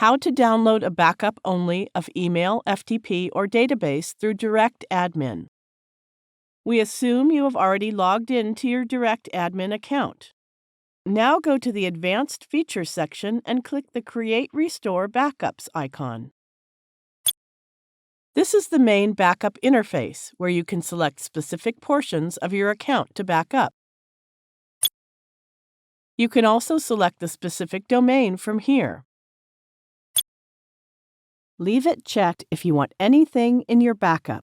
How to download a backup only of email, FTP, or database through DirectAdmin. We assume you have already logged in to your DirectAdmin account. Now go to the Advanced Features section and click the Create Restore Backups icon. This is the main backup interface, where you can select specific portions of your account to back up. You can also select the specific domain from here. Leave it checked if you want anything in your backup.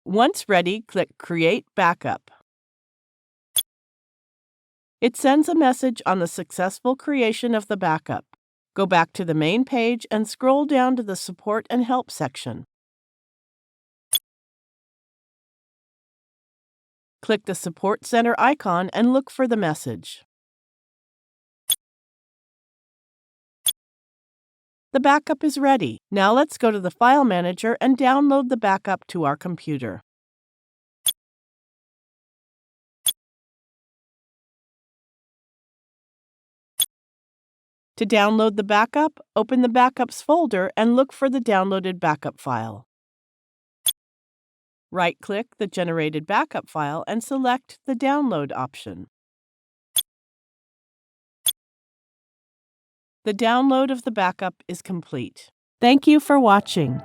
Once ready, click Create Backup. It sends a message on the successful creation of the backup. Go back to the main page and scroll down to the Support and Help section. Click the Support Center icon and look for the message. The backup is ready. Now let's go to the File Manager and download the backup to our computer. To download the backup, open the Backups folder and look for the downloaded backup file. Right-click the generated backup file and select the Download option. The download of the backup is complete. Thank you for watching.